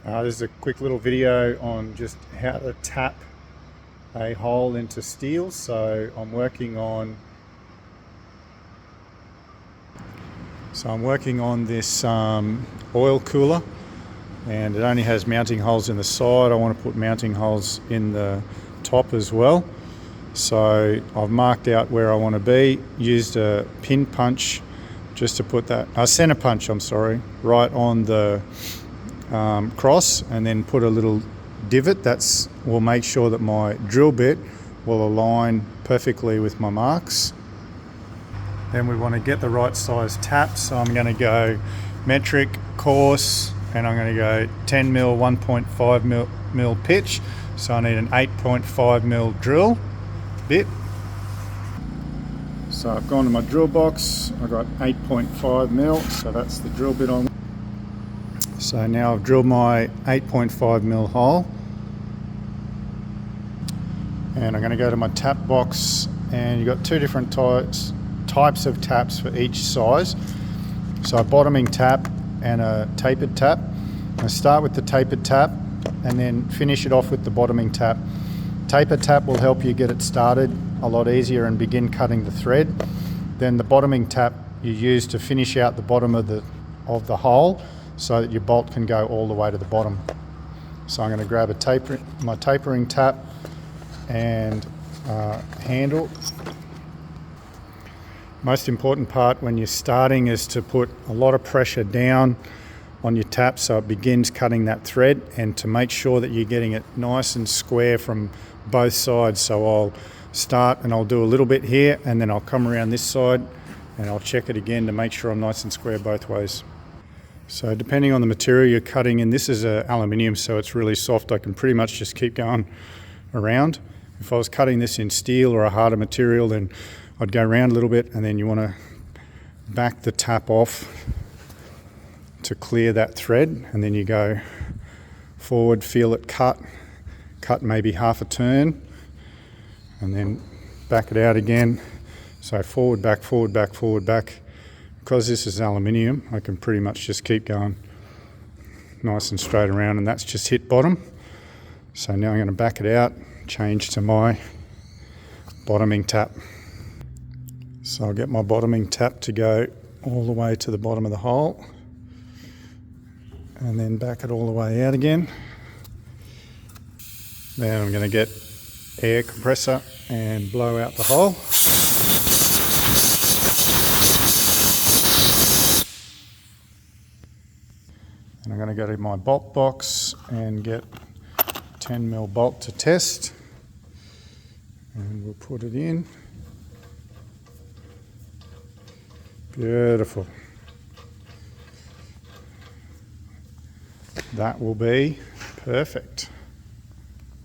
This is a quick little video on just how to tap a hole into steel. So I'm working on this oil cooler, and it only has mounting holes in the side. I want to put mounting holes in the top as well. So I've marked out where I want to be, used a pin punch just to put that, a center punch, right on the cross, and then put a little divot that will make sure that my drill bit will align perfectly with my marks. Then we want to get the right size tap, so I'm going to go metric, coarse, and I'm going to go 10 mil, 1.5 mil pitch. So I need an 8.5 mil drill bit. So I've gone to my drill box, I've got 8.5 mil, so that's the drill bit on. So now I've drilled my 8.5 mil hole, and I'm going to go to my tap box, and you've got two different types of taps for each size. So a bottoming tap and a tapered tap. I start with the tapered tap and then finish it off with the bottoming tap. Tapered tap will help you get it started a lot easier and begin cutting the thread. Then the bottoming tap you use to finish out the bottom of the hole so that your bolt can go all the way to the bottom. So I'm going to grab my tapering tap and handle. Most important part when you're starting is to put a lot of pressure down on your tap so it begins cutting that thread, and to make sure that you're getting it nice and square from both sides. So I'll start and I'll do a little bit here, and then I'll come around this side and I'll check it again to make sure I'm nice and square both ways. So depending on the material you're cutting in, this is aluminium, so it's really soft. I can pretty much just keep going around. If I was cutting this in steel or a harder material, then I'd go around a little bit, and then you want to back the tap off to clear that thread, and then you go forward, feel it cut maybe half a turn, and then back it out again. So forward, back, forward, back, forward, back. Because this is aluminium, I can pretty much just keep going nice and straight around, and that's just hit bottom. So now I'm going to back it out, change to my bottoming tap. So I'll get my bottoming tap to go all the way to the bottom of the hole, and then back it all the way out again. Then I'm going to get air compressor and blow out the hole. And I'm going to go to my bolt box and get 10 mil bolt to test, and we'll put it in. Beautiful. That will be perfect.